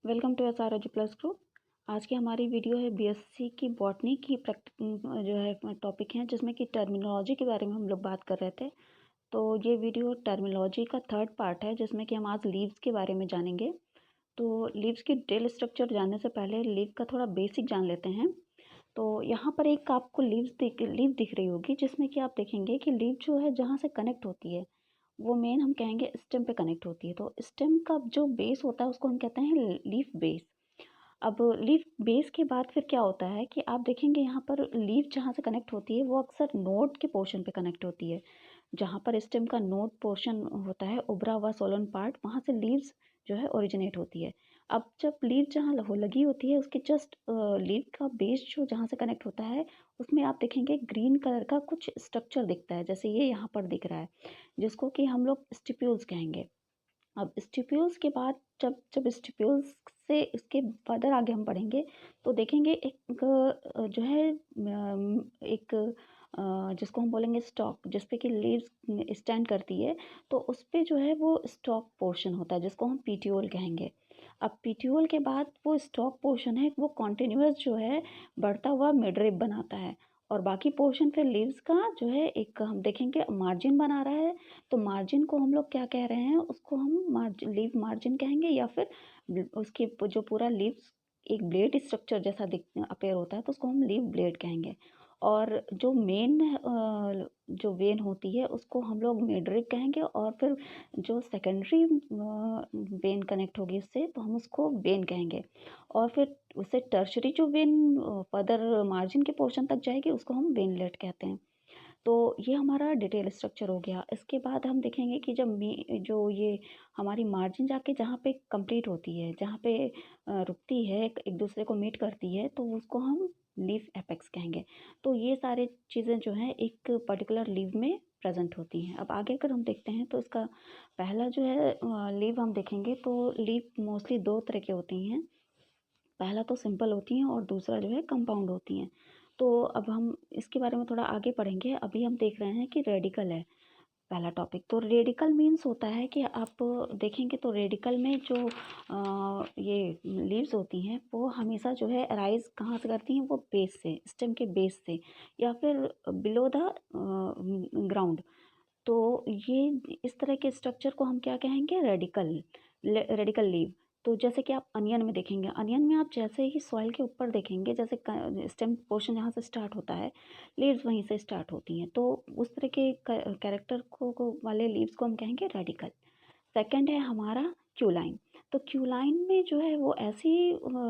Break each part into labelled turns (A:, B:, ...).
A: Welcome to SROG plus group. आज की हमारी वीडियो है बीएससी की बॉटनी की जो है टॉपिक है, जिसमें कि टर्मिनोलॉजी के बारे में हम लोग बात कर रहे थे। तो ये वीडियो टर्मिनोलॉजी का थर्ड पार्ट है, जिसमें कि हम आज लीव्स के बारे में जानेंगे। तो लीव्स की डिटेल स्ट्रक्चर जानने से पहले लीव का थोड़ा बेसिक जान लेते हैं। तो यहाँ पर एक आपको लीव दिख रही होगी, जिसमें कि आप देखेंगे कि लीव जो है जहाँ से कनेक्ट होती है वो मेन हम कहेंगे स्टेम पे कनेक्ट होती है। तो स्टेम का जो बेस होता है उसको हम कहते हैं लीफ बेस। अब लीफ बेस के बाद फिर क्या होता है कि आप देखेंगे यहाँ पर लीफ जहाँ से कनेक्ट होती है वो अक्सर नोड के पोर्शन पे कनेक्ट होती है। जहाँ पर स्टेम का नोड पोर्शन होता है, उभरा हुआ सोलन पार्ट, वहाँ से लीव्स जो है ओरिजिनेट होती है। अब जब लीव जहाँ लगी होती है उसके जस्ट लीव का बेस जो जहाँ से कनेक्ट होता है उसमें आप देखेंगे ग्रीन कलर का कुछ स्ट्रक्चर दिखता है, जैसे ये यहाँ पर दिख रहा है, जिसको कि हम लोग स्टिप्यूल्स कहेंगे। अब स्टिप्यूल्स के बाद जब जब स्टिप्यूल्स से इसके फर्दर आगे हम बढ़ेंगे तो देखेंगे एक जो है एक जिसको हम बोलेंगे स्टॉक, जिस पे कि लीव्स स्टैंड करती है। तो उस पे जो है वो स्टॉक पोर्शन होता है, जिसको हम पीटियोल कहेंगे। अब पीटियोल के बाद वो स्टॉक पोर्शन है वो कॉन्टिन्यूस जो है बढ़ता हुआ मिडरिप बनाता है, और बाकी पोर्शन फिर लीव्स का जो है एक हम देखेंगे मार्जिन बना रहा है। तो मार्जिन को हम लोग क्या कह रहे हैं, उसको हम लीव मार्जिन कहेंगे, या फिर उसकी जो पूरा लीव्स एक ब्लेड स्ट्रक्चर जैसा दिख अपेयर होता है तो उसको हम लीव ब्लेड कहेंगे। और जो मेन जो वेन होती है उसको हम लोग मिडरिप कहेंगे, और फिर जो सेकेंडरी वेन कनेक्ट होगी उससे तो हम उसको वेन कहेंगे। और फिर उससे टर्शरी जो वेन फर्दर मार्जिन के पोर्शन तक जाएगी उसको हम वेनलेट कहते हैं। तो ये हमारा डिटेल स्ट्रक्चर हो गया। इसके बाद हम देखेंगे कि जब जो ये हमारी मार्जिन जाके जहाँ पे कंप्लीट होती है, जहाँ पे रुकती है, एक दूसरे को मीट करती है, तो उसको हम लीफ एपेक्स कहेंगे। तो ये सारे चीज़ें जो हैं एक पर्टिकुलर लीव में प्रेजेंट होती हैं। अब आगे अगर हम देखते हैं तो इसका पहला जो है लीव हम देखेंगे तो लीव मोस्टली दो तरह की होती हैं। पहला तो सिंपल होती हैं और दूसरा जो है कंपाउंड होती हैं। तो अब हम इसके बारे में थोड़ा आगे पढ़ेंगे। अभी हम देख रहे हैं कि रेडिकल है पहला टॉपिक। तो रेडिकल मीन्स होता है कि आप देखेंगे तो रेडिकल में जो ये लीव्स होती हैं वो हमेशा जो है अराइज कहाँ से करती हैं, वो बेस से, स्टेम के बेस से, या फिर बिलो द ग्राउंड। तो ये इस तरह के स्ट्रक्चर को हम क्या कहेंगे, रेडिकल लीव। तो जैसे कि आप अनियन में देखेंगे, अनियन में आप जैसे ही सॉइल के ऊपर देखेंगे, जैसे स्टेम पोर्शन जहाँ से स्टार्ट होता है लीव्स वहीं से स्टार्ट होती हैं, तो उस तरह के कैरेक्टर को वाले लीव्स को हम कहेंगे रेडिकल। सेकंड है हमारा क्यू लाइन। तो क्यू लाइन में जो है वो ऐसी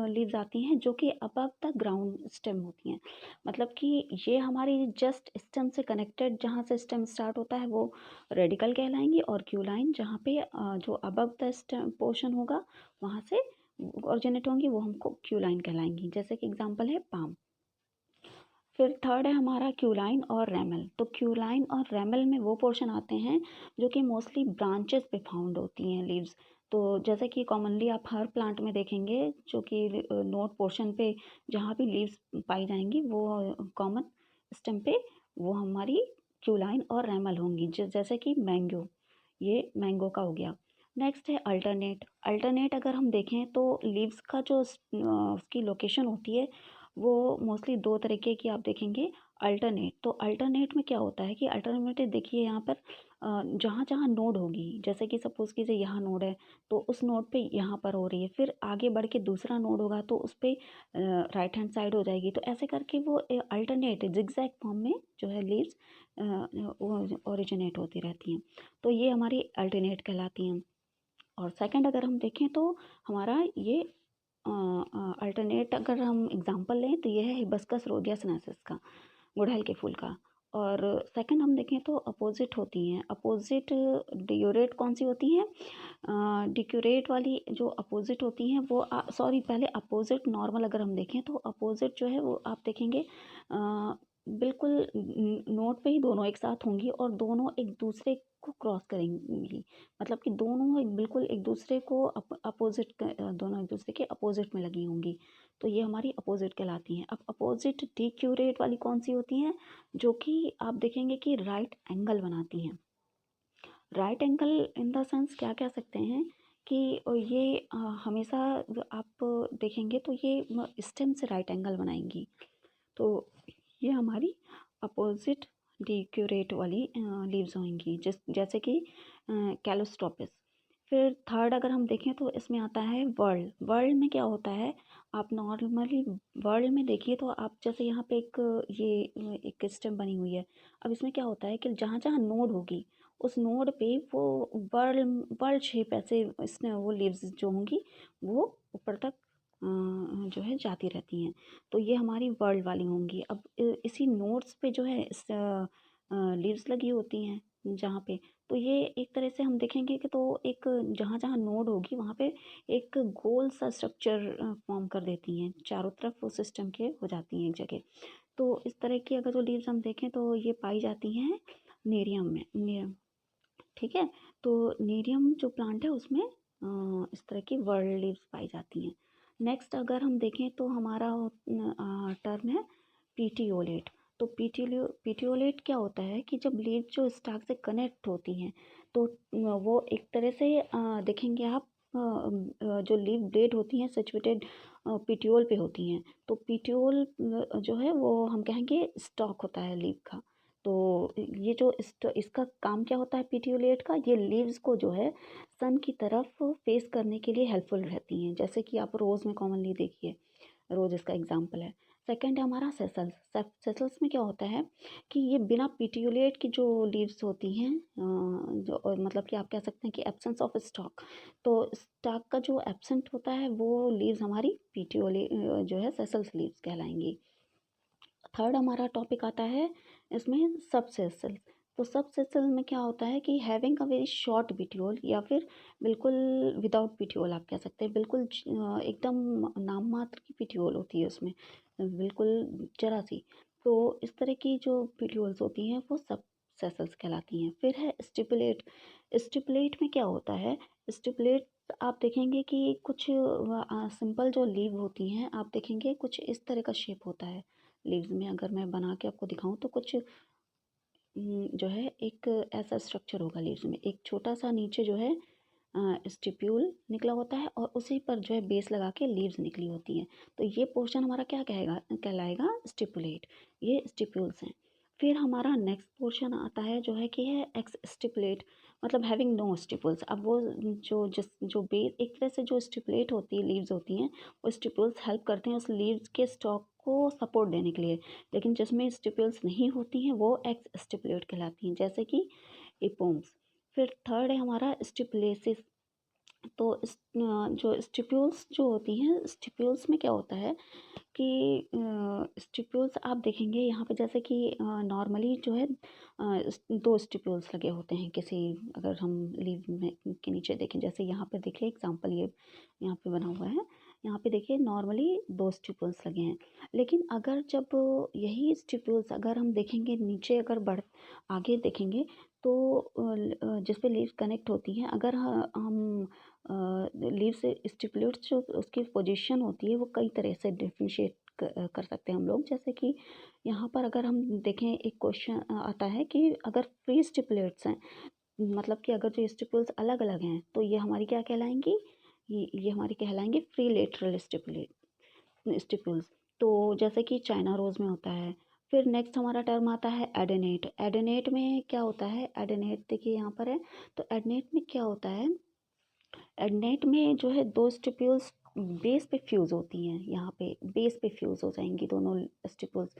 A: लीव्स आती हैं जो कि अबव द ग्राउंड स्टेम होती हैं। मतलब कि ये हमारी जस्ट स्टेम से कनेक्टेड, जहाँ से स्टेम स्टार्ट होता है वो रेडिकल कहलाएंगी, और क्यू लाइन जहाँ पे जो अबव द स्टेम पोर्शन होगा वहाँ से ऑरिजिनेट होंगी वो हमको क्यू लाइन कहलाएंगी। जैसे कि एग्जांपल है पाम। फिर थर्ड है हमारा क्यू लाइन और रेमल। तो क्यू लाइन और रेमल में वो पोर्शन आते हैं जो कि मोस्टली ब्रांचेस पे फाउंड होती हैं लीव्स। तो जैसे कि कॉमनली आप हर प्लांट में देखेंगे जो कि नोड पोर्शन पे जहाँ भी लीव्स पाई जाएंगी वो कॉमन स्टेम पे वो हमारी क्यू लाइन और रेमल होंगी। जैसे कि मैंगो, ये मैंगो का हो गया। नेक्स्ट है अल्टरनेट। अल्टरनेट अगर हम देखें तो लीव्स का जो उसकी लोकेशन होती है वो मोस्टली दो तरीके की आप देखेंगे। अल्टरनेट, तो अल्टरनेट में क्या होता है कि अल्टरनेट देखिए यहाँ पर जहाँ जहाँ नोड होगी, जैसे कि सपोज़ कीजिए यहाँ नोड है तो उस नोड पे यहाँ पर हो रही है, फिर आगे बढ़ के दूसरा नोड होगा तो उस पे राइट हैंड साइड हो जाएगी। तो ऐसे करके वो अल्टरनेट जिगजैग फॉर्म में जो है लीव्स ओरिजिनेट होती रहती हैं। तो ये हमारी अल्टरनेट कहलाती हैं। और सेकंड अगर हम देखें तो हमारा ये अल्टरनेट अगर हम एग्जांपल लें तो ये है हिबिस्कस रोडिया सिनेंसिस का, गुड़हल के फूल का। और सेकंड हम देखें तो अपोजिट होती हैं। अपोजिट डियूरेट कौन सी होती हैं, डिक्यूरेट वाली जो अपोजिट होती हैं वो सॉरी पहले अपोजिट नॉर्मल अगर हम देखें तो अपोजिट जो है वो आप देखेंगे बिल्कुल नोट पे ही दोनों एक साथ होंगी और दोनों एक दूसरे को क्रॉस करेंगी। मतलब कि दोनों बिल्कुल एक दूसरे को अपोजिट, दोनों एक दूसरे के अपोजिट में लगी होंगी। तो ये हमारी अपोजिट कहलाती हैं। अब अपोजिट डिक्यूरेट वाली कौन सी होती हैं, जो कि आप देखेंगे कि राइट एंगल बनाती हैं। Right angle in the sense क्या कह सकते हैं कि ये हमेशा आप देखेंगे तो ये स्टेम से राइट एंगल बनाएंगी। तो ये हमारी अपोजिट डिक्यूरेट वाली लीव्स होंगी, जैसे कि कैलोस्टोपिस। फिर थर्ड अगर हम देखें तो इसमें आता है वर्ल्ड। वर्ल्ड में क्या होता है, आप नॉर्मली वर्ल्ड में देखिए तो आप जैसे यहाँ पे एक स्टेम बनी हुई है। अब इसमें क्या होता है कि जहाँ जहाँ नोड होगी उस नोड पे वो वर्ल्ड वर्ल्ड शेप ऐसे इसमें वो लीव्स जो होंगी वो ऊपर तक जो है जाती रहती हैं। तो ये हमारी वर्ल्ड वाली होंगी। अब इसी नोट्स पे जो है इस लीव्स लगी होती हैं जहाँ पे, तो ये एक तरह से हम देखेंगे कि तो एक जहाँ जहाँ नोड होगी वहाँ पे एक गोल सा स्ट्रक्चर फॉर्म कर देती हैं, चारों तरफ वो सिस्टम के हो जाती हैं एक जगह। तो इस तरह की अगर जो लीव्स हम देखें तो ये पाई जाती हैं नेरियम में, ठीक है। तो नेरियम जो प्लांट है उसमें इस तरह की वर्ल्ड लीव्स पाई जाती हैं। नेक्स्ट अगर हम देखें तो हमारा टर्म है पीटियोलेट। तो पीटियोलेट क्या होता है कि जब लीव जो स्टाक से कनेक्ट होती हैं तो वो एक तरह से देखेंगे आप जो लीव ब्लेड होती हैं सिचुएटेड पीटियोल पे होती हैं। तो पीटियोल जो है वो हम कहेंगे स्टॉक होता है लीव का। तो ये जो इसका काम क्या होता है पीटियोलेट का, ये लीव्स को जो है सन की तरफ फेस करने के लिए हेल्पफुल रहती हैं, जैसे कि आप रोज़ में कॉमनली देखिए, रोज़ इसका एग्जांपल है। सेकंड है हमारा सेसल्स। सेसल्स में क्या होता है कि ये बिना पीटियोलेट की जो लीव्स होती हैं जो और मतलब कि आप कह सकते हैं कि एब्सेंस ऑफ स्टॉक, तो स्टॉक का जो एब्सेंट होता है वो लीव्स हमारी पीटियोले जो है सेसल्स लीव्स कहलाएंगी। थर्ड हमारा टॉपिक आता है इसमें सबसेसल। तो सबसेसल में क्या होता है कि having a very short petiole, या फिर बिल्कुल विदाउट पिटियोल आप कह सकते हैं, बिल्कुल एकदम नाम मात्र की पिटियोल होती है उसमें, बिल्कुल जरा सी। तो इस तरह की जो पिटियोल्स होती हैं वो सब सेसल्स कहलाती हैं। फिर है स्टिपुलेट। स्टिपुलेट में क्या होता है, स्टिपुलेट आप देखेंगे कि कुछ सिंपल जो लीव होती हैं आप देखेंगे कुछ इस तरह का शेप होता है लीव्स में। अगर मैं बना के आपको दिखाऊं तो कुछ जो है एक ऐसा स्ट्रक्चर होगा लीव्स में, एक छोटा सा नीचे जो है स्टिप्यूल निकला होता है और उसी पर जो है बेस लगा के लीव्स निकली होती हैं। तो ये पोर्शन हमारा क्या कहेगा कहलाएगा स्टिपुलेट। ये स्टिप्यूल्स हैं। फिर हमारा नेक्स्ट पोर्शन आता है जो है कि है एक्स स्टिपुलेट, मतलब हैविंग नो स्टिपुल्स। अब वो जो बेस एक तरह से जो स्टिपुलेट होती है लीव्स होती हैं वो स्टिपुल्स हेल्प करते हैं उस लीव्स के स्टॉक को सपोर्ट देने के लिए। लेकिन जिसमें स्टिपुल्स नहीं होती हैं वो एक्स स्टिपुलेट कहलाती हैं, जैसे कि एपोम्स। फिर थर्ड है हमारा स्टिपुलेसिस। तो जो स्टिप्यूल्स जो होती हैं, स्टिप्यूल्स में क्या होता है कि स्टिप्यूल्स आप देखेंगे यहाँ पे जैसे कि नॉर्मली जो है दो स्टिप्यूल्स लगे होते हैं किसी, अगर हम लीव में के नीचे देखें, जैसे यहाँ पर देखिए एग्जांपल ये यहाँ पे बना हुआ है, यहाँ पे देखिए नॉर्मली दो स्टिप्यूल्स लगे हैं। लेकिन अगर जब यही स्टिप्यूल्स अगर हम देखेंगे नीचे, अगर बढ़ आगे देखेंगे तो जिस पे लीव्स कनेक्ट होती हैं, अगर हम लीव से स्टिपुलेट जो उसकी पोजीशन होती है वो कई तरह से डिफ्रेंशिएट कर सकते हैं हम लोग। जैसे कि यहाँ पर अगर हम देखें एक क्वेश्चन आता है कि अगर फ्री स्टिपुलेट्स हैं, मतलब कि अगर जो स्टिपुल्स अलग अलग हैं तो ये हमारी क्या कहलाएंगी, ये हमारी कहलाएंगी फ्री लेटरल स्टिपुल्स। तो जैसे कि चाइना रोज़ में होता है। फिर नेक्स्ट हमारा टर्म आता है एडेनेट। एडेनेट में क्या होता है, एडेनेट देखिए यहाँ पर है। तो एडेनेट में क्या होता है, एडेनेट में जो है दो स्टिप्यूल्स बेस पे फ्यूज़ होती हैं, यहाँ पे बेस पे फ्यूज़ हो जाएंगी दोनों स्टिप्यूल्स,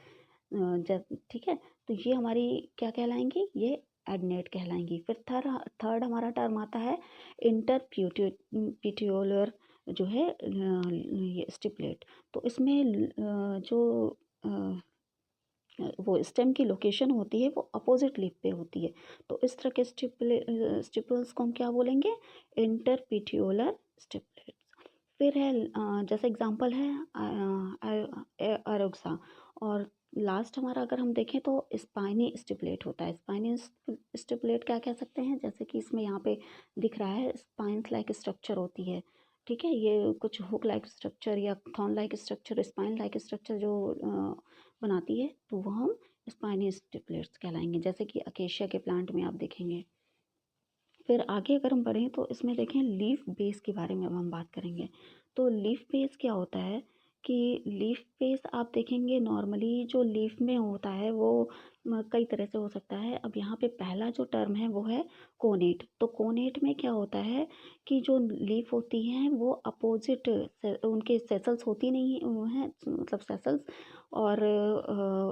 A: ठीक है। तो ये हमारी क्या कहलाएंगी, ये एडेनेट कहलाएंगी। फिर थर्ड हमारा टर्म आता है इंटर पिट्यूलर जो है ये स्टिपुलेट। तो इसमें जो वो स्टेम की लोकेशन होती है वो अपोजिट लीफ पे होती है। तो इस तरह के स्टिपुल्स को हम क्या बोलेंगे, इंटरपिट्यूलर स्टिपुलेट्स। फिर है जैसे एग्जांपल है अरोक्सा। और लास्ट हमारा अगर हम देखें तो स्पाइनी स्टिपुलेट होता है। स्पाइनी स्टिपुलेट क्या कह सकते हैं, जैसे कि इसमें यहाँ पे दिख रहा है स्पाइंस लाइक स्ट्रक्चर होती है, ठीक है। ये कुछ हुक लाइक स्ट्रक्चर या thorn like structure, spine like structure जो बनाती है तो वो हम स्पाइनी स्टिपुलेट्स कहलाएंगे, जैसे कि अकेशिया के प्लांट में आप देखेंगे। फिर आगे अगर हम बढ़ें तो इसमें देखें लीफ बेस के बारे में अब हम बात करेंगे। तो लीफ बेस क्या होता है कि लीफ बेस आप देखेंगे नॉर्मली जो लीफ में होता है वो कई तरह से हो सकता है। अब यहाँ पे पहला जो टर्म है वो है कोनेट। तो कोनेट में क्या होता है कि जो लीफ होती हैं वो अपोजिट उनके सेसल्स होती नहीं हैं, मतलब सेसल्स और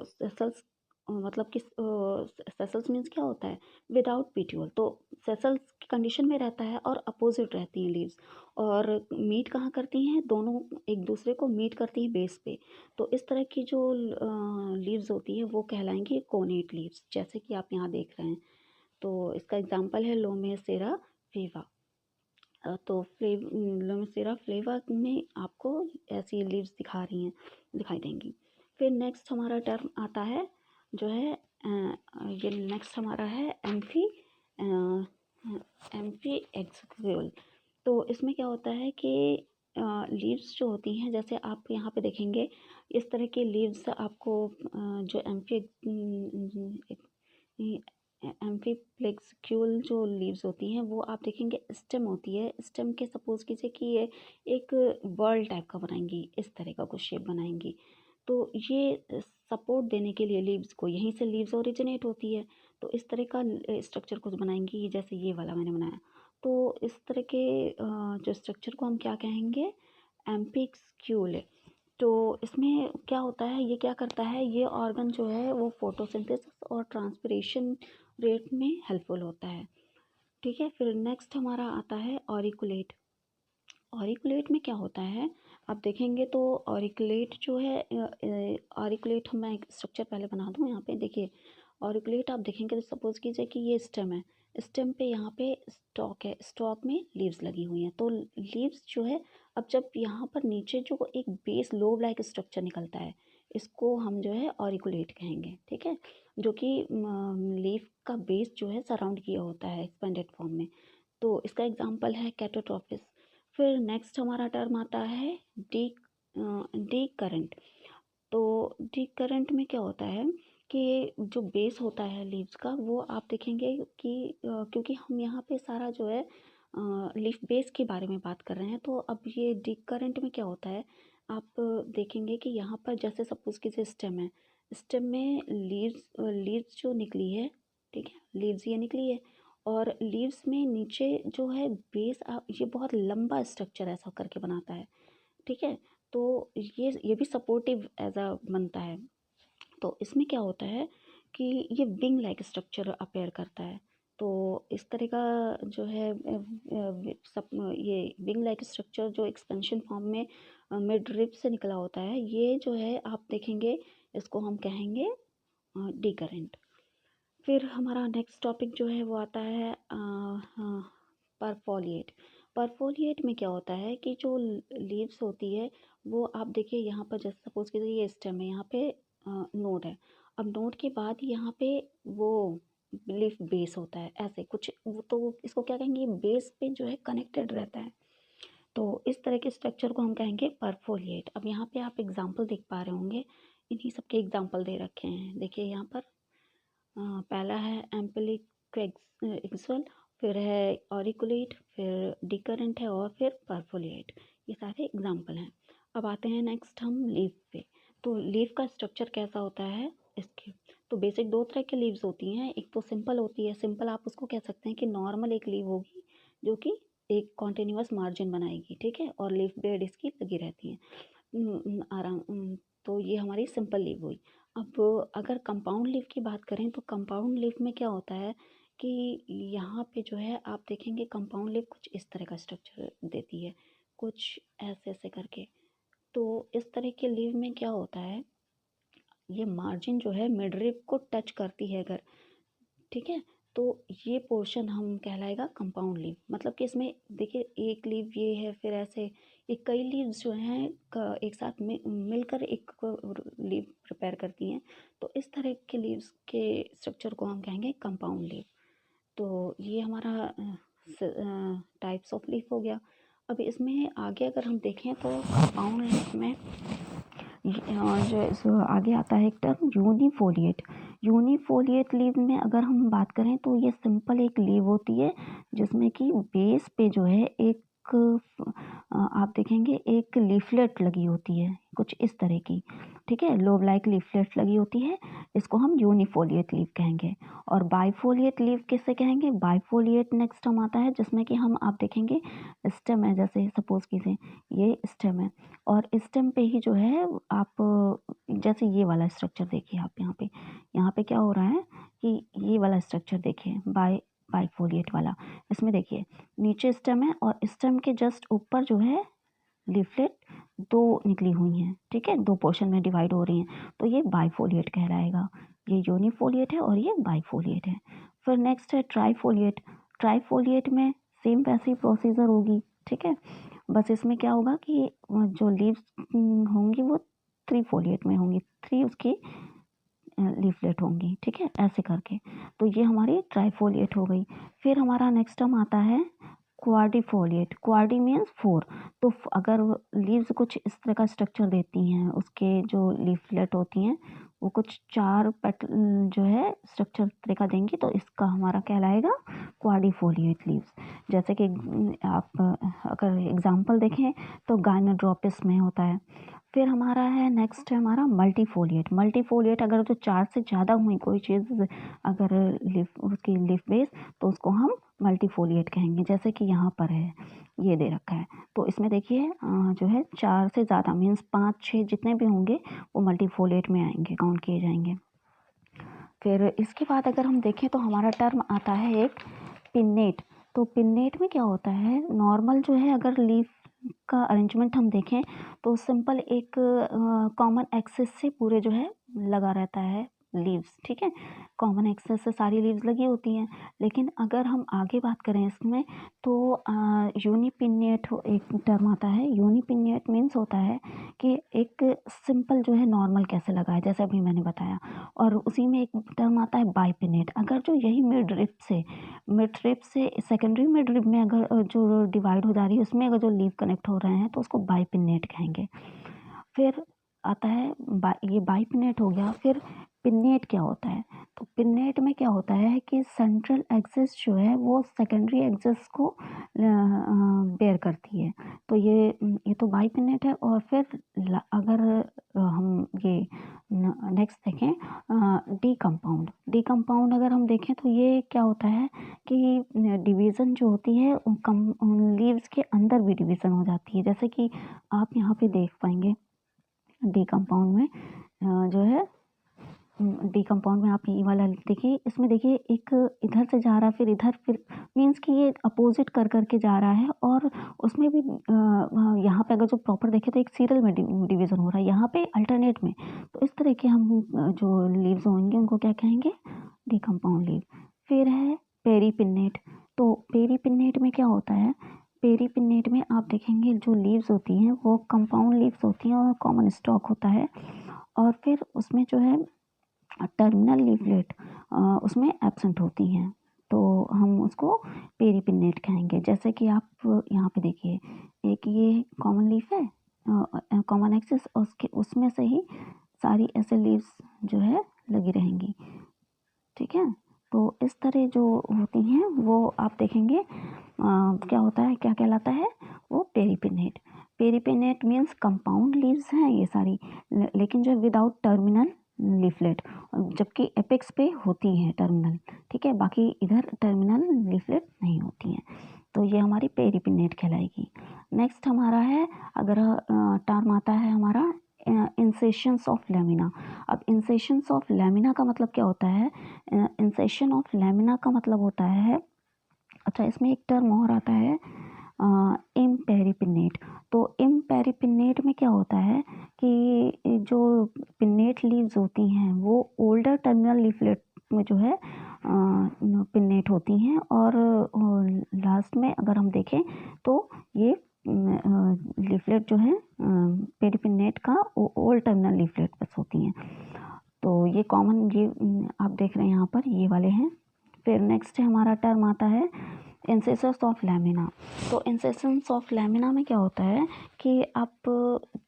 A: सेसल्स मतलब कि सेसल्स मीन्स क्या होता है विदाउट पेट्यूल। तो सेसल्स की कंडीशन में रहता है और अपोजिट रहती हैं लीव्स, और मीट कहाँ करती हैं, दोनों एक दूसरे को मीट करती हैं बेस पे। तो इस तरह की जो लीव्स होती हैं वो कहलाएंगी कोनेट लीव्स, जैसे कि आप यहाँ देख रहे हैं। तो इसका एग्जांपल है लोमेसेरा फ्लेवा। तो लोमेसेरा फ्लेवा में आपको ऐसी लीव्स दिखाई देंगी। फिर नेक्स्ट हमारा टर्म आता है जो है ये नेक्स्ट हमारा है एम्फी एक्सक्यूल। तो इसमें क्या होता है कि लीव्स जो होती हैं, जैसे आप यहाँ पे देखेंगे इस तरह के लीव्स आपको जो एम्फीप्लेक्सिक्यूल जो लीव्स होती हैं वो आप देखेंगे स्टेम होती है। स्टेम के सपोज कीजिए कि ये एक बर्ल टाइप का बनाएंगी, इस तरह का कुछ शेप बनाएंगी। तो ये सपोर्ट देने के लिए लीव्स को, यहीं से लीव्स ओरिजिनेट होती है, तो इस तरह का स्ट्रक्चर कुछ बनाएंगी, जैसे ये वाला मैंने बनाया। तो इस तरह के जो स्ट्रक्चर को हम क्या कहेंगे, एम्फिक्यूल। तो इसमें क्या होता है, ये क्या करता है, ये ऑर्गन जो है वो फोटोसिंथेसिस और ट्रांसपिरेशन रेट में हेल्पफुल होता है। ठीक है, फिर नेक्स्ट हमारा आता है ऑरिकुलेट। ऑरिकुलेट में क्या होता है, आप देखेंगे तो ऑरिकुलेट जो है ऑरिकुलेट मैं एक स्ट्रक्चर पहले बना दूँ। यहाँ पे देखिए ऑरिकुलेट आप देखेंगे तो सपोज कीजिए कि ये स्टेम है, स्टेम पे यहाँ पे स्टॉक है, स्टॉक में लीव्स लगी हुई हैं। तो लीव्स जो है, अब जब यहाँ पर नीचे जो एक बेस लोब लाइक स्ट्रक्चर निकलता है, इसको हम जो है ऑरिकुलेट कहेंगे। ठीक है, जो कि लीफ का बेस जो है सराउंड किया होता है एक्सपेंडेड फॉर्म में। तो इसका एग्जांपल है कैटोट्रॉपिस। फिर नेक्स्ट हमारा टर्म आता है डी डी करंट। तो डी करंट में क्या होता है कि जो बेस होता है लीव्स का वो आप देखेंगे कि क्योंकि हम यहाँ पे सारा जो है लीफ बेस के बारे में बात कर रहे हैं, तो अब ये डी करंट में क्या होता है, आप देखेंगे कि यहाँ पर जैसे सपोज कीजिए स्टेम है, स्टेम में लीव्स जो निकली है, ठीक है, लीव्स ये निकली है, और लीव्स में नीचे जो है बेस ये बहुत लंबा स्ट्रक्चर ऐसा करके बनाता है। ठीक है, तो ये भी सपोर्टिव एज अ बनता है। तो इसमें क्या होता है कि ये विंग लाइक स्ट्रक्चर अपेयर करता है। तो इस तरह का जो है ये विंग लाइक स्ट्रक्चर जो एक्सपेंशन फॉर्म में मिड रिब से निकला होता है, ये जो है आप देखेंगे इसको हम कहेंगे डी करंट। फिर हमारा नेक्स्ट टॉपिक जो है वो आता है परफोलिएट। परफोलिएट में क्या होता है कि जो लीव्स होती है वो आप देखिए यहाँ पर, जैसे सपोज कीजिए ये स्टेम है, यहाँ पे नोड है, अब नोड के बाद यहाँ पे वो लीफ बेस होता है ऐसे कुछ, तो इसको क्या कहेंगे, बेस पे जो है कनेक्टेड रहता है। तो इस तरह के स्ट्रक्चर को हम कहेंगे परफोलिएट। अब यहाँ पे आप एग्जाम्पल देख पा रहे होंगे, इन्हीं सबके एग्जाम्पल दे रखे हैं। देखिए यहाँ पर पहला है एम्पिलिक्वेक्सुअल, फिर है ऑरिकुलेट, फिर डिकरेंट है, और फिर परफोलिएट। ये सारे एग्जाम्पल हैं। अब आते हैं नेक्स्ट हम लीफ पे। तो लीफ का स्ट्रक्चर कैसा होता है इसके, तो बेसिक दो तरह की लीव्स होती हैं। एक तो सिंपल होती है, सिंपल आप उसको कह सकते हैं कि नॉर्मल एक लीव होगी जो कि एक कॉन्टिन्यूस मार्जिन बनाएगी, ठीक है, और लीफ बेड इसकी लगी रहती है तो ये हमारी सिंपल लीव हुई। अब अगर कंपाउंड लीफ की बात करें तो कंपाउंड लीफ में क्या होता है कि यहाँ पे जो है आप देखेंगे कंपाउंड लीफ कुछ इस तरह का स्ट्रक्चर देती है, कुछ ऐसे ऐसे करके। तो इस तरह के लीव में क्या होता है, ये मार्जिन जो है मिड रिब को टच करती है अगर, ठीक है, तो ये पोर्शन हम कहलाएगा कंपाउंड लीव। मतलब कि इसमें देखिए एक लीव ये है, फिर ऐसे ये कई लीव्स जो हैं एक साथ में मिलकर एक लीव प्रिपेयर करती हैं। तो इस तरह के लीव्स के स्ट्रक्चर को हम कहेंगे कंपाउंड लीव। तो ये हमारा टाइप्स ऑफ लीफ हो गया। अब इसमें आगे अगर हम देखें तो कंपाउंड लीफ में जो आगे आता है एक टर्म यूनिफोलिएट। यूनिफोलिएट लीव में अगर हम बात करें तो ये सिंपल एक लीव होती है जिसमें कि बेस पे जो है एक आप देखेंगे एक लीफलेट लगी होती है कुछ इस तरह की, ठीक है, लोब लाइक लीफलेट लगी होती है, इसको हम यूनिफोलिएट लीव कहेंगे। और बाइफोलिएट लीव किससे कहेंगे? बाइफोलिएट नेक्स्ट हम आता है जिसमें कि हम आप देखेंगे स्टेम है, जैसे सपोज कीजिए ये स्टेम है और स्टेम पे ही जो है आप जैसे ये वाला स्ट्रक्चर देखिए आप यहाँ पे क्या हो रहा है कि ये वाला स्ट्रक्चर देखिए बाइफोलिएट वाला, इसमें देखिए नीचे स्टेम है और स्टेम के जस्ट ऊपर जो है लीफलेट दो निकली हुई हैं, ठीक है, दो पोर्शन में डिवाइड हो रही हैं, तो ये बाइफोलिएट कहलाएगा। ये यूनिफोलिएट है और ये बाइफोलिएट है। फिर नेक्स्ट है ट्राइफोलिएट। ट्राइफोलिएट में सेम वैसी प्रोसीजर होगी, ठीक है, बस इसमें क्या होगा कि जो लीव्स होंगी वो 3 फोलिएट में होंगी, 3 उसकी लीफलेट होंगी, ठीक है, ऐसे करके। तो ये हमारी ट्राइफोलिएट हो गई। फिर हमारा नेक्स्ट टर्म आता है क्वाड्रिफोलिएट। Quadri means 4। तो अगर लीव्स कुछ इस तरह का स्ट्रक्चर देती हैं, उसके जो लीफलेट होती हैं वो कुछ 4 पेटल जो है स्ट्रक्चर तरह का देंगी, तो इसका हमारा कहलाएगा क्वाड्रिफोलिएट लीव्स। जैसे कि आप अगर एग्जांपल देखें तो गायनोड्रोपिस में होता है। फिर हमारा है नेक्स्ट है हमारा मल्टीफोलिएट। मल्टीफोलिएट अगर जो 4 से ज़्यादा हुई कोई चीज़ अगर उसकी लीफ बेस, तो उसको हम मल्टीफोलिएट कहेंगे। जैसे कि यहाँ पर है ये दे रखा है, तो इसमें देखिए जो है 4 से ज़्यादा मीन्स 5 6 जितने भी होंगे वो मल्टीफोलिएट में आएंगे, काउंट किए जाएंगे। फिर इसके बाद अगर हम देखें तो हमारा टर्म आता है एक पिन्नेट। तो पिन्नेट में क्या होता है, नॉर्मल जो है अगर लीफ का अरेंजमेंट हम देखें तो सिंपल एक कॉमन एक्सिस से पूरे जो है लगा रहता है लीव्स, ठीक है, कॉमन एक्सिस से सारी लीव्स लगी होती हैं। लेकिन अगर हम आगे बात करें इसमें तो यूनिपिन्नेट एक टर्म आता है। यूनिपिन्नेट मीन्स होता है कि एक सिंपल जो है नॉर्मल कैसे लगा है, जैसे अभी मैंने बताया। और उसी में एक टर्म आता है बाइपिन्नेट। अगर जो यही मिड रिप से सेकेंडरी मिड रिप में अगर जो डिवाइड हो जा रही है उसमें अगर जो लीव कनेक्ट हो रहे हैं तो उसको बाइपिन्नेट कहेंगे। फिर आता है ये बाइपिन्नेट हो गया। फिर पिन्नेट क्या होता है, तो पिन्नेट में क्या होता है कि सेंट्रल एक्सिस जो है वो सेकेंडरी एक्सिस को बेयर करती है। तो ये तो बाइपिन्नेट है। और फिर अगर हम ये नेक्स्ट देखें डी कंपाउंड अगर हम देखें तो ये क्या होता है कि डिवीज़न जो होती है लीव्स के अंदर भी डिवीज़न हो जाती है। जैसे कि आप यहाँ पे देख पाएंगे डी कंपाउंड में जो है डी कंपाउंड में आप ये वाला देखिए, इसमें देखिए एक इधर से जा रहा है फिर इधर, फिर मीन्स कि ये अपोजिट कर करके जा रहा है। और उसमें भी यहाँ पे अगर जो प्रॉपर देखें तो एक सीरियल में डिवीज़न हो रहा है, यहाँ पे अल्टरनेट में। तो इस तरह के हम जो लीव्स होंगे उनको क्या कहेंगे, डी कंपाउंड लीव। फिर है पेरीपिन्नेट। तो पेरीपिन्नेट में क्या होता है, पेरीपिन्नेट में आप देखेंगे जो लीव्स होती हैं वो कंपाउंड लीव्स होती हैं और कॉमन स्टॉक होता है। और फिर उसमें जो है टर्मिनल लीफलेट उसमें एब्सेंट होती हैं, तो हम उसको पेरीपिन्नेट कहेंगे। जैसे कि आप यहाँ पे देखिए एक ये कॉमन लीफ है, कॉमन एक्सिस, उसके उसमें से ही सारी ऐसे लीव्स जो है लगी रहेंगी, ठीक है। तो इस तरह जो होती हैं वो आप देखेंगे क्या होता है, क्या कहलाता है वो paripinnate. Paripinnate means compound leaves हैं ये सारी, लेकिन जो विदाउट टर्मिनल लीफलेट, जबकि एपेक्स पे होती हैं टर्मिनल, ठीक है, बाकी इधर टर्मिनल लीफलेट नहीं होती हैं। तो ये हमारी पेरीपिन्नेट कहलाएगी। नेक्स्ट हमारा है अगर टर्म आता है हमारा इंसेशंस ऑफ लैमिना। अब इंसेशंस ऑफ लैमिना का मतलब क्या होता है, इंसेशन ऑफ लैमिना का मतलब होता है, अच्छा इसमें एक टर्म और आता है इम्पेरीपिन्नेट। तो इम्पेरीपिन्नेट में क्या होता है कि जो पिन्नेट लीव्स होती हैं वो ओल्डर टर्मिनल लीफलेट में जो है पिन्नेट होती हैं, और लास्ट में अगर हम देखें तो ये लीफलेट जो है पेरीपिन्नेट का ओल्ड टर्मिनल लीफलेट बस होती हैं। तो ये कॉमन ये आप देख रहे हैं यहाँ पर ये वाले हैं। फिर नेक्स्ट है हमारा टर्म आता है इंसेशंस ऑफ लैमिना। तो इंसेशंस ऑफ लैमिना में क्या होता है कि आप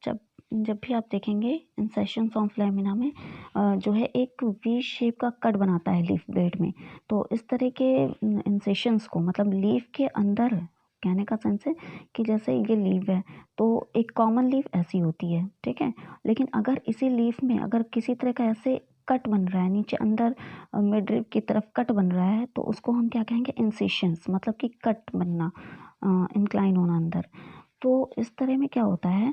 A: जब जब भी आप देखेंगे इंसेशंस ऑफ लैमिना में जो है एक वी शेप का कट बनाता है लीफ ब्लेड में। तो इस तरह के इंसेशंस को मतलब लीफ के अंदर, कहने का सेंस है कि जैसे ये लीफ है तो एक कॉमन लीफ ऐसी होती है, ठीक है। लेकिन अगर इसी लीफ में अगर किसी तरह का ऐसे कट बन रहा है नीचे अंदर मिड रिब की तरफ कट बन रहा है तो उसको हम क्या कहेंगे, इंसेशंस, मतलब कि कट बनना, इंक्लाइन होना अंदर। तो इस तरह में क्या होता है,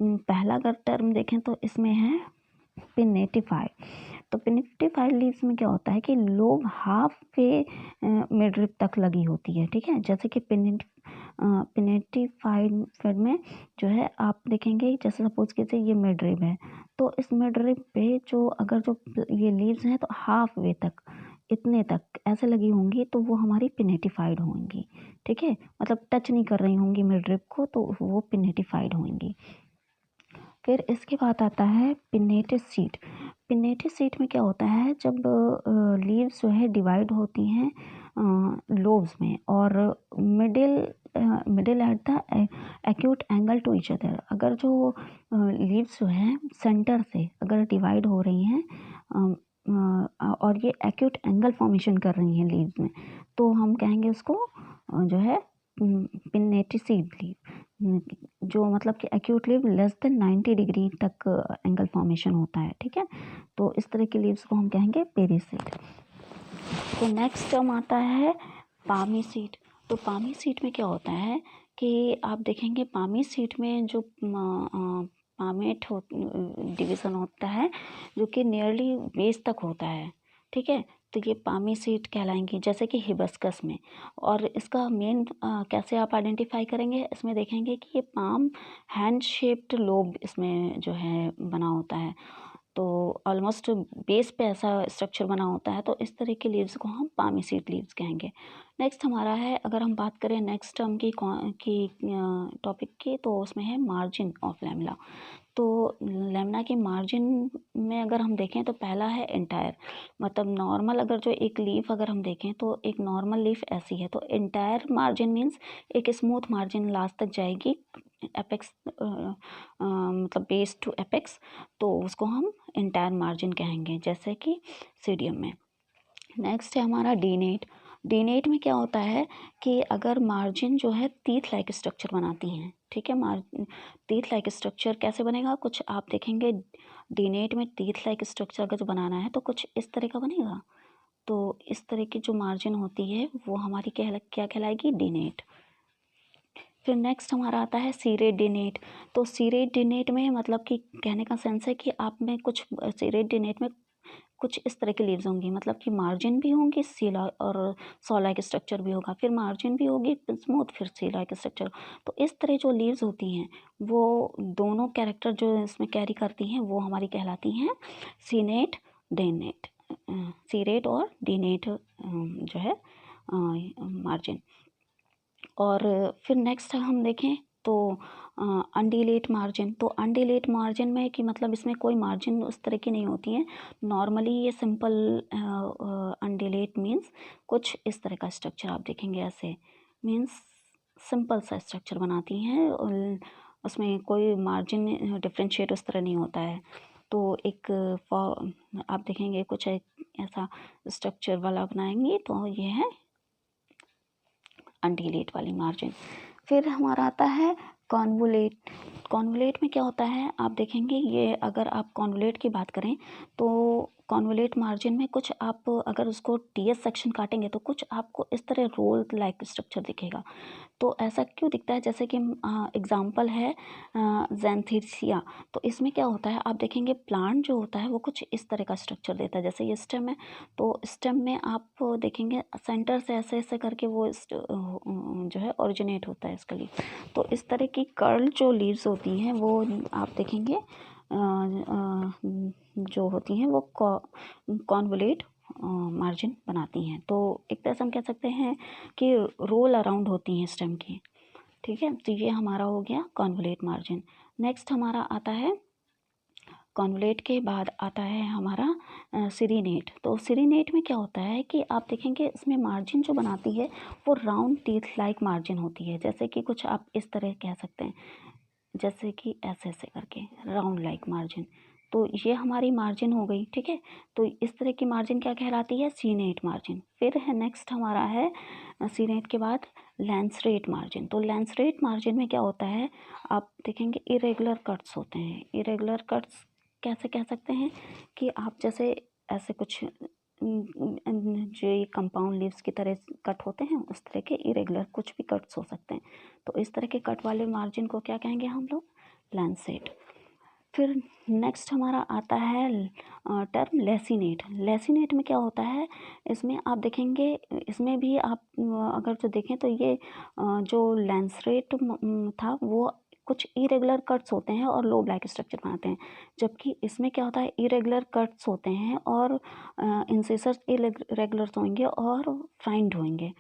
A: पहला अगर टर्म देखें तो इसमें है पिनेटिफाइड। तो पिनेटिफाइड लीव्स में क्या होता है कि lobe half way mid rib तक लगी होती है, ठीक है। जैसे कि पिनेटिफाइड में जो है आप देखेंगे, जैसे सपोज कीजिए ये मिड रिब है तो इस मिड रिब पे जो अगर जो ये लीव्स हैं तो हाफ वे तक, इतने तक ऐसे लगी होंगी तो वो हमारी पिनेटिफाइड होंगी, ठीक है। मतलब टच नहीं कर रही होंगी मिड रिब को तो वो पिनेटिफाइड होंगी। फिर इसके बाद आता है पिन्नेटेड सीड। पिन्नेटेड सीड में क्या होता है, जब लीव्स जो है डिवाइड होती हैं लोब्स में और middle at the acute angle to each other. अगर जो लीव्स जो हैं सेंटर से अगर डिवाइड हो रही हैं और ये एक्यूट एंगल फॉर्मेशन कर रही हैं लीव्स में, तो हम कहेंगे उसको जो है पिन्नेटेड सीड लीव, जो मतलब कि acute leave less than 90 degree तक एंगल फॉर्मेशन होता है, ठीक है। तो इस तरह की लीव्स को हम कहेंगे पेरिसीड। तो नेक्स्ट टर्म आता है पामी सीड। तो पामी सीड में क्या होता है कि आप देखेंगे पामी सीड में जो पामेट डिवीज़न होता है जो कि नियरली बेस तक होता है, ठीक है। तो ये पामी सीड कहलाएंगी, जैसे कि हिबिस्कस में। और इसका मेन कैसे आप आइडेंटिफाई करेंगे, इसमें देखेंगे कि ये पाम हैंड शेप्ड लोब इसमें जो है बना होता है, तो ऑलमोस्ट बेस पे ऐसा स्ट्रक्चर बना होता है। तो इस तरह के लीव्स को हम पामी सीड लीव्स कहेंगे। नेक्स्ट हमारा है, अगर हम बात करें नेक्स्ट टर्म की टॉपिक की, तो उसमें है मार्जिन ऑफ लैमिना। तो लैमिना के मार्जिन में अगर हम देखें तो पहला है एंटायर, मतलब नॉर्मल अगर जो एक लीफ अगर हम देखें तो एक नॉर्मल लीफ ऐसी है, तो एंटायर मार्जिन मीन्स एक स्मूथ मार्जिन लास्ट तक जाएगी एपेक्स, मतलब बेस टू एपेक्स, तो उसको हम एंटायर मार्जिन कहेंगे, जैसे कि सीडियम में। नेक्स्ट है हमारा डीनेट। डीनेट में क्या होता है कि अगर मार्जिन जो है टीथ लाइक स्ट्रक्चर बनाती हैं, ठीक है। टीथ लाइक स्ट्रक्चर कैसे बनेगा, कुछ आप देखेंगे डीनेट में टीथ लाइक स्ट्रक्चर अगर जो बनाना है तो कुछ इस तरह का बनेगा। तो इस तरह की जो मार्जिन होती है वो हमारी क्या कहलाएगी, डीनेट। फिर नेक्स्ट हमारा आता है सीरेट डिनेट। तो सीरेट डिनेट में मतलब कि कहने का सेंस है कि आप में कुछ सीरेट डिनेट में कुछ इस तरह की लीव्स होंगी, मतलब कि मार्जिन भी होंगी सीला और सॉ लाइक स्ट्रक्चर भी होगा, फिर मार्जिन भी होगी स्मूथ, फिर सी लाइक स्ट्रक्चर। तो इस तरह जो लीव्स होती हैं वो दोनों कैरेक्टर जो इसमें कैरी करती हैं वो हमारी कहलाती हैं सीनेट डिनेट, सीरेट और डिनेट जो है मार्जिन। और फिर नेक्स्ट हम देखें तो अनडिलेट मार्जिन। तो अनडिलेट मार्जिन में कि मतलब इसमें कोई मार्जिन उस तरह की नहीं होती है, नॉर्मली ये सिंपल अनडिलेट मीन्स कुछ इस तरह का स्ट्रक्चर आप देखेंगे, ऐसे मीन्स सिंपल सा स्ट्रक्चर बनाती हैं और उसमें कोई मार्जिन डिफ्रेंशिएट उस तरह नहीं होता है। तो एक आप देखेंगे कुछ ऐसा स्ट्रक्चर वाला बनाएंगे, तो ये है अनडिलेट वाली मार्जिन। फिर हमारा आता है कॉन्वोलेट। कॉन्वोलेट में क्या होता है, आप देखेंगे ये अगर आप कॉन्वोलेट की बात करें तो कॉन्वोलेट मार्जिन में कुछ आप अगर उसको टीएस सेक्शन काटेंगे तो कुछ आपको इस तरह रोल लाइक स्ट्रक्चर दिखेगा। तो ऐसा क्यों दिखता है, जैसे कि एग्जांपल है ज़ैंथेसिया। तो इसमें क्या होता है, आप देखेंगे प्लांट जो होता है वो कुछ इस तरह का स्ट्रक्चर देता है, जैसे ये स्टेम है तो स्टेम में आप देखेंगे सेंटर से ऐसे ऐसे करके वो जो है ओरिजिनेट होता है इसका लीव। तो इस तरह की कर्ल जो लीव्स होती हैं वो आप देखेंगे जो होती हैं वो कॉन्वोलेट मार्जिन बनाती हैं। तो एक तरह से हम कह सकते हैं कि रोल अराउंड होती हैं स्टेम की, ठीक है। तो ये हमारा हो गया कॉन्वोलेट मार्जिन। नेक्स्ट हमारा आता है, कॉन्वोलेट के बाद आता है हमारा सिरीनेट। तो सिरीनेट में क्या होता है कि आप देखेंगे इसमें मार्जिन जो बनाती है वो राउंड टीथ लाइक मार्जिन होती है, जैसे कि कुछ आप इस तरह कह सकते हैं, जैसे कि ऐसे करके राउंड लाइक मार्जिन। तो ये हमारी मार्जिन हो गई, ठीक है। तो इस तरह की मार्जिन क्या कहलाती है? Senate margin. फिर है नेक्स्ट हमारा है सीनेट के बाद लैंसरेट मार्जिन। तो लैंसरेट मार्जिन में क्या होता है, आप देखेंगे इरेगुलर कट्स होते हैं। इरेगुलर कट्स कैसे कह सकते हैं कि आप जैसे ऐसे कुछ जो ये कंपाउंड लीव्स की तरह कट होते हैं, उस तरह के इरेगुलर कुछ भी कट्स हो सकते हैं। तो इस तरह के कट वाले मार्जिन को क्या कहेंगे हम लोग? लैंसेट। फिर नेक्स्ट हमारा आता है टर्म लेसिनेट। लेसिनेट में क्या होता है, इसमें आप देखेंगे, इसमें भी आप अगर जो देखें तो ये जो लैंसरेट था वो कुछ इरेगुलर कट्स होते हैं और लो ब्लैक स्ट्रक्चर बनाते हैं, जबकि इसमें क्या होता है, इरेगुलर कट्स होते हैं और इंसिसर्स इरेगुलर होंगे और फाइंड होंगे।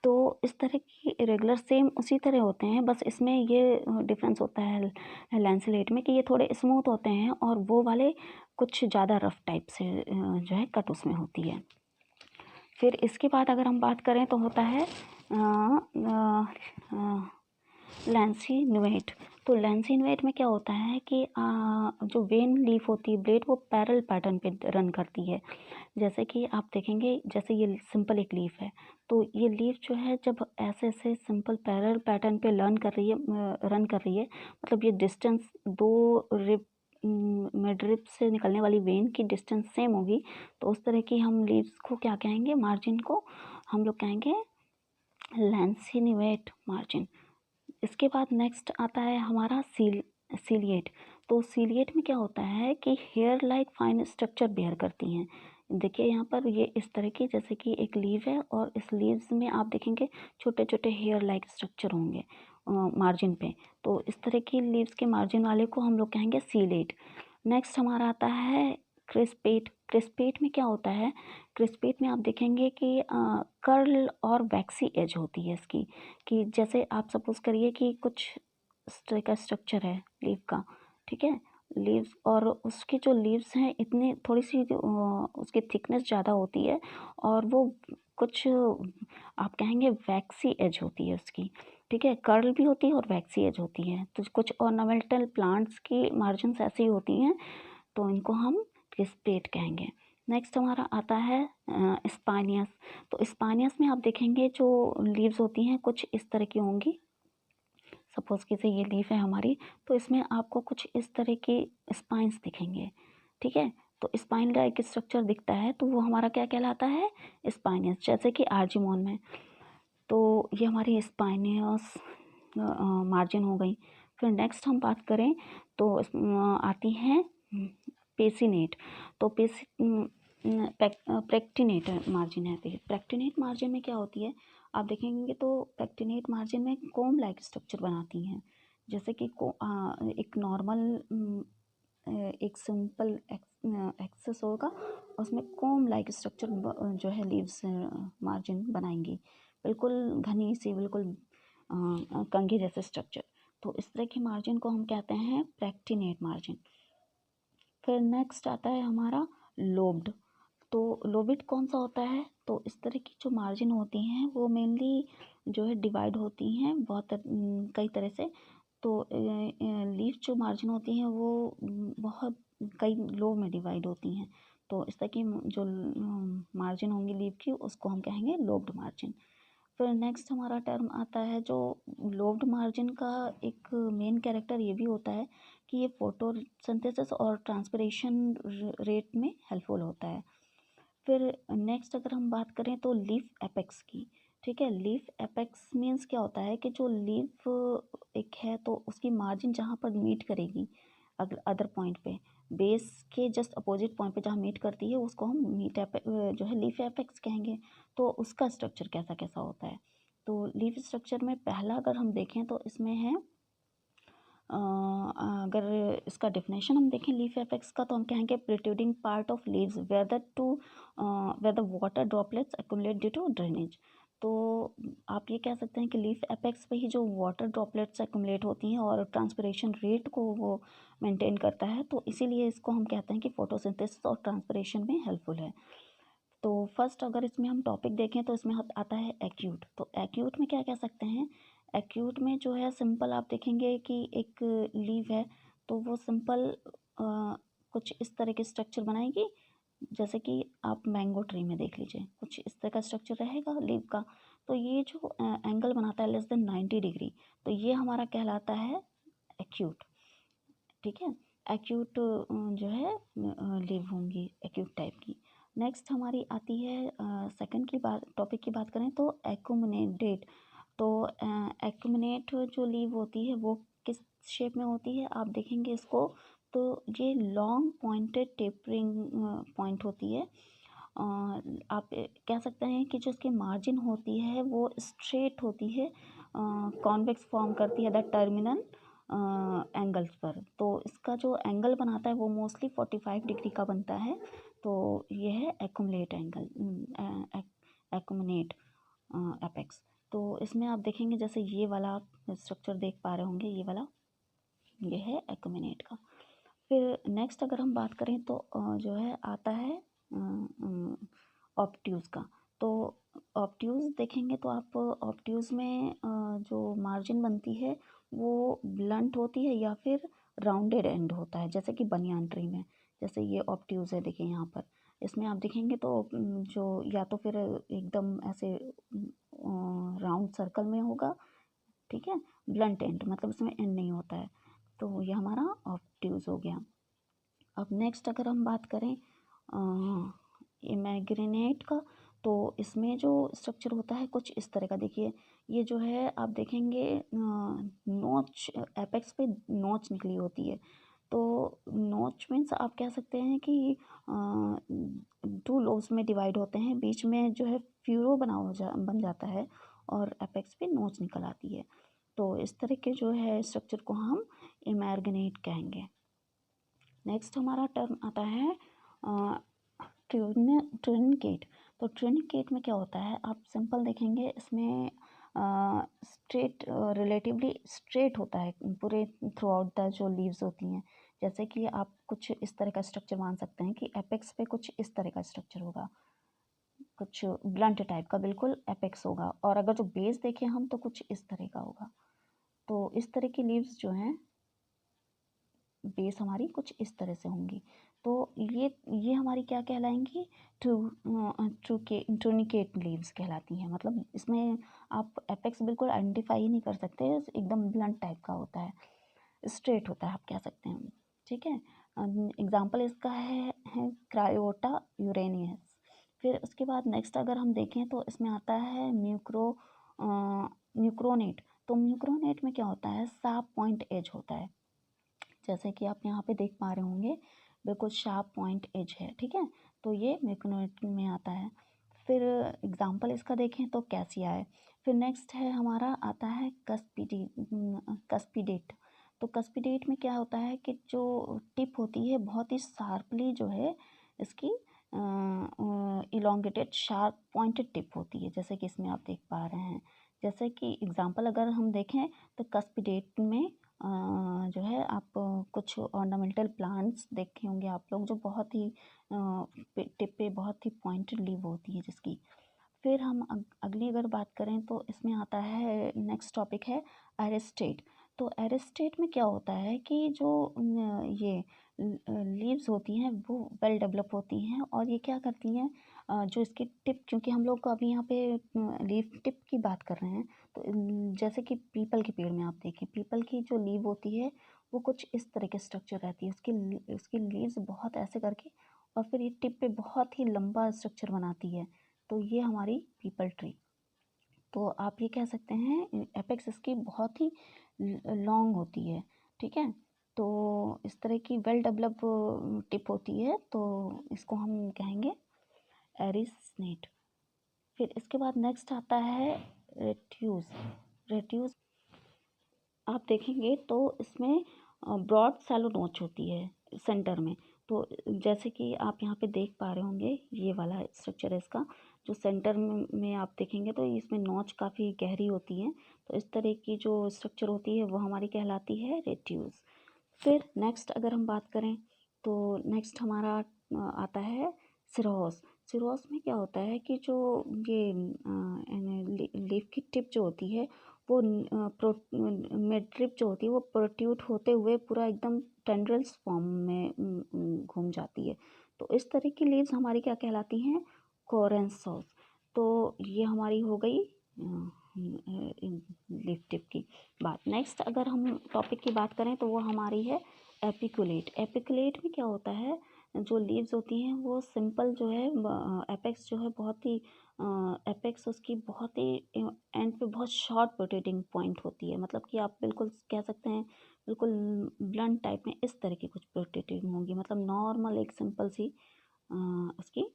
A: तो इस तरह की इरेगुलर सेम उसी तरह होते हैं, बस इसमें ये डिफरेंस होता है लैंसलेट में कि ये थोड़े स्मूथ होते हैं और वो वाले कुछ ज़्यादा रफ टाइप से जो है कट उसमें होती है। फिर इसके बाद अगर हम बात करें तो होता है लैंसिनुएट। तो लैंसिनुएट में क्या होता है कि जो वेन लीफ होती है ब्लेड, वो पैरल पैटर्न पे रन करती है। जैसे कि आप देखेंगे, जैसे ये सिंपल एक लीफ है, तो ये लीफ जो है जब ऐसे ऐसे सिंपल पैरल पैटर्न पे रन कर रही है, मतलब ये डिस्टेंस दो रिब मिड रिब से निकलने वाली वेन की डिस्टेंस सेम होगी, तो उस तरह की हम लीव्स को क्या कहेंगे, मार्जिन को हम लोग कहेंगे लैंसिनुएट मार्जिन। इसके बाद नेक्स्ट आता है हमारा सीलिएट। तो सीलिएट में क्या होता है कि hair like fine structure bear करती हैं। देखिए यहाँ पर ये इस तरह की, जैसे कि एक लीव है और इस लीव्स में आप देखेंगे छोटे छोटे हेयर लाइक स्ट्रक्चर होंगे मार्जिन पे। तो इस तरह की लीव्स के मार्जिन वाले को हम लोग कहेंगे सीलेट। नेक्स्ट हमारा आता है क्रिस्पेट। क्रिस्पेट में क्या होता है, क्रिस्पेट में आप देखेंगे कि कर्ल और वैक्सी एज होती है इसकी, कि जैसे आप सपोज करिए कि कुछ इस तरह का स्ट्रक्चर है लीव का, ठीक है, लीव्स, और उसकी जो लीव्स हैं इतनी थोड़ी सी उसकी थिकनेस ज़्यादा होती है और वो कुछ आप कहेंगे वैक्सी एज होती है उसकी, ठीक है, कर्ल भी होती है और वैक्सी एज होती है। तो कुछ ऑर्नामेंटल प्लांट्स की मार्जिन्स ऐसी होती हैं, तो इनको हम क्रिस्पेट कहेंगे। नेक्स्ट हमारा आता है स्पानियस। तो स्पानियस में आप देखेंगे जो लीव्स होती हैं कुछ इस तरह की होंगी। सपोज कि से ये लीफ है हमारी, तो इसमें आपको कुछ इस तरह की स्पाइंस दिखेंगे, ठीक है। तो स्पाइन लाइक स्ट्रक्चर दिखता है, तो वो हमारा क्या कहलाता है? स्पाइनियस। जैसे कि आर्जिमोन में, तो ये हमारी स्पाइनियस मार्जिन हो गई। फिर नेक्स्ट हम बात करें तो आती हैं पेसिनेट। तो प्रेक्टिनेट मार्जिन है। प्रेक्टिनेट मार्जिन में क्या होती है, आप देखेंगे तो प्रेक्टिनेट मार्जिन में कोम लाइक स्ट्रक्चर बनाती हैं। जैसे कि एक नॉर्मल एक सिंपल एक्सेस होगा, उसमें कोम लाइक स्ट्रक्चर जो है लीव्स मार्जिन बनाएंगी, बिल्कुल घनी सी, बिल्कुल कंघी जैसे स्ट्रक्चर। तो इस तरह की मार्जिन को हम कहते हैं प्रेक्टिनेट मार्जिन। फिर नेक्स्ट आता है हमारा लोब्ड। तो लोबिट कौन सा होता है, तो इस तरह की जो मार्जिन होती हैं वो मेनली जो है डिवाइड होती हैं बहुत कई तरह से। तो लीफ जो मार्जिन होती हैं वो बहुत कई लो में डिवाइड होती हैं। तो इस तरह की जो मार्जिन होंगी लीफ की, उसको हम कहेंगे लोब्ड मार्जिन। फिर नेक्स्ट हमारा टर्म आता है जो लोब्ड मार्जिन का एक मेन कैरेक्टर ये भी होता है कि ये फोटोसिंथेसिस और ट्रांसपिरेशन रेट में हेल्पफुल होता है। फिर नेक्स्ट अगर हम बात करें तो लीफ एपेक्स की, ठीक है। लीफ एपेक्स मीन्स क्या होता है कि जो लीफ एक है तो उसकी मार्जिन जहाँ पर मीट करेगी अगर अदर पॉइंट पे, बेस के जस्ट अपोजिट पॉइंट पे जहाँ मीट करती है, उसको हम जो है लीफ एपेक्स कहेंगे। तो उसका स्ट्रक्चर कैसा कैसा होता है, तो लीफ स्ट्रक्चर में पहला अगर हम देखें तो इसमें है अगर इसका डेफिनेशन हम देखें लीफ एपेक्स का, तो हम कहेंगे protruding part of leaves where the water droplets accumulate due to drainage. तो आप ये कह सकते हैं कि लीफ एपेक्स पे ही जो वाटर ड्रॉपलेट्स एक्युमुलेट होती हैं और ट्रांसपिरेशन रेट को वो मेंटेन करता है, तो इसीलिए इसको हम कहते हैं कि फोटोसिंथेसिस और ट्रांसपिरेशन में हेल्पफुल है। तो फर्स्ट अगर इसमें हम टॉपिक देखें तो इसमें आता है एक्यूट। तो एक्यूट में क्या कह सकते हैं, एक्यूट में जो है सिंपल आप देखेंगे कि एक लीव है तो वो सिंपल कुछ इस तरह के स्ट्रक्चर बनाएगी, जैसे कि आप मैंगो ट्री में देख लीजिए कुछ इस तरह का स्ट्रक्चर रहेगा लीव का। तो ये जो एंगल बनाता है लेस देन 90 डिग्री, तो ये हमारा कहलाता है एक्यूट। ठीक है, एक्यूट जो है लीव होंगी एक्यूट टाइप की। नेक्स्ट हमारी आती है सेकंड की बात, टॉपिक की बात करें तो एक्यूमिनेटेड। तो एक्यूमिनेट जो लीव होती है वो किस शेप में होती है आप देखेंगे इसको, तो ये लॉन्ग पॉइंटेड टेपरिंग पॉइंट होती है। आप कह सकते हैं कि जो इसकी मार्जिन होती है वो स्ट्रेट होती है, कॉन्वेक्स फॉर्म करती है द टर्मिनल एंगल्स पर। तो इसका जो एंगल बनाता है वो मोस्टली 45 डिग्री का बनता है। तो ये है एक्यूमुलेट एंगल, एक्यूमुलेट एपेक्स। तो इसमें आप देखेंगे जैसे ये वाला आप स्ट्रक्चर देख पा रहे होंगे, ये वाला ये है एक्यूमुलेट का। फिर नेक्स्ट अगर हम बात करें तो जो है आता है ऑब्ट्यूज़ का। तो ऑब्ट्यूज़ देखेंगे तो आप ऑब्ट्यूज़ में जो मार्जिन बनती है वो ब्लंट होती है या फिर राउंडेड एंड होता है, जैसे कि बनियान ट्री में। जैसे ये ऑब्ट्यूज़ है देखिए यहाँ पर, इसमें आप देखेंगे तो जो या तो फिर एकदम ऐसे राउंड सर्कल में होगा, ठीक है, ब्लंट एंड मतलब इसमें एंड नहीं होता है। तो ये हमारा ऑब्ट्यूज़ हो गया। अब नेक्स्ट अगर हम बात करें इमेग्रेनेट का, तो इसमें जो स्ट्रक्चर होता है कुछ इस तरह का। देखिए ये जो है आप देखेंगे नोच, एपेक्स पे नोच निकली होती है। तो नोच मीन्स आप कह सकते हैं कि टू लोब्स में डिवाइड होते हैं, बीच में जो है फ्यूरो बन जाता है और एपेक्स पे नोच निकल आती है। तो इस तरह के जो है स्ट्रक्चर को हम इमेग्रेनेट कहेंगे। नेक्स्ट हमारा टर्म आता है ट्रिनिकेट। तो ट्रिनिकेट में क्या होता है आप सिंपल देखेंगे, इसमें स्ट्रेट, रिलेटिवली स्ट्रेट होता है पूरे थ्रू आउट द जो लीव्स होती हैं। जैसे कि आप कुछ इस तरह का स्ट्रक्चर मान सकते हैं कि एपेक्स पे कुछ इस तरह का स्ट्रक्चर होगा, कुछ ब्लंट टाइप का बिल्कुल एपेक्स होगा, और अगर जो बेस देखें हम तो कुछ इस तरह का होगा। तो इस तरह की लीव्स जो हैं बेस हमारी कुछ इस तरह से होंगी। तो ये हमारी क्या कहलाएंगी, ट्रूनिकेट लीव्स कहलाती हैं। मतलब इसमें आप एपेक्स बिल्कुल आइडेंटिफाई ही नहीं कर सकते, एकदम ब्लंट टाइप का होता है, स्ट्रेट होता है आप कह सकते हैं। ठीक है, एग्जाम्पल इसका है क्रायोटा यूरेनियस। फिर उसके बाद नेक्स्ट अगर हम देखें तो इसमें आता है म्यूक्रोनेट। तो म्यूक्रोनेट में क्या होता है, शार्प पॉइंट एज होता है, जैसे कि आप यहाँ पे देख पा रहे होंगे बिल्कुल शार्प पॉइंट एज है। ठीक है, तो ये म्यूक्रोनेट में आता है। फिर एग्जाम्पल इसका देखें तो कैसिया है। फिर नेक्स्ट है हमारा आता है कस्पिडेट। तो कस्पिडेट में क्या होता है कि जो टिप होती है बहुत ही शार्पली जो है इसकी इलोंगेटेड शार्प पॉइंटेड टिप होती है, जैसे कि इसमें आप देख पा रहे हैं। जैसे कि एग्जाम्पल अगर हम देखें तो कस्पिडेट में जो है आप कुछ ऑर्नामेंटल प्लांट्स देखे होंगे आप लोग, जो बहुत ही टिप पे बहुत ही पॉइंटेड लीव होती है जिसकी। फिर हम अगली अगर बात करें तो इसमें आता है नेक्स्ट टॉपिक है एरिस्टेट। तो एरिस्टेट में क्या होता है कि जो ये लीव्स होती हैं वो वेल डेवलप होती हैं, और ये क्या करती हैं, जो इसकी टिप, क्योंकि हम लोग अभी यहाँ पे लीव टिप की बात कर रहे हैं, तो जैसे कि पीपल के पेड़ में आप देखें, पीपल की जो लीव होती है वो कुछ इस तरह के स्ट्रक्चर रहती है, उसकी लीव्स बहुत ऐसे करके, और फिर ये टिप पे बहुत ही लंबा स्ट्रक्चर बनाती है। तो ये हमारी पीपल ट्री। तो आप ये कह सकते हैं एपेक्स इसकी बहुत ही लॉन्ग होती है। ठीक है, तो इस तरह की वेल डेवलप टिप होती है, तो इसको हम कहेंगे एरिस्नेट। फिर इसके बाद नेक्स्ट आता है रेट्यूज। रेट्यूज आप देखेंगे तो इसमें ब्रॉड सैलो नोच होती है सेंटर में। तो जैसे कि आप यहाँ पे देख पा रहे होंगे ये वाला स्ट्रक्चर है इसका, जो सेंटर में आप देखेंगे तो इसमें नोच काफ़ी गहरी होती है। तो इस तरह की जो स्ट्रक्चर होती है वो हमारी कहलाती है रेट्यूज। फिर नेक्स्ट अगर हम बात करें तो नेक्स्ट हमारा आता है सिरोस। सिरोस में क्या होता है कि जो ये लीफ की टिप जो होती है वो मिडरिप जो होती है वो प्रोट्रूड होते हुए पूरा एकदम टेंड्रिल्स फॉर्म में घूम जाती है। तो इस तरह की लीव्स हमारी क्या कहलाती हैं? कोरेंसोस। तो ये हमारी हो गई लीफ टिप की बात। नेक्स्ट अगर हम टॉपिक की बात करें तो वो हमारी है एपिकुलेट। एपिकुलेट में क्या होता है, जो लीव्स होती हैं वो सिंपल जो है, एपेक्स जो है बहुत ही एपेक्स उसकी बहुत ही एंड पे बहुत शॉर्ट रोटेटिंग पॉइंट होती है, मतलब कि आप बिल्कुल कह सकते हैं बिल्कुल ब्लंट टाइप में इस तरह की कुछ रोटेटिंग होंगी, मतलब नॉर्मल एक सिंपल सी उसकी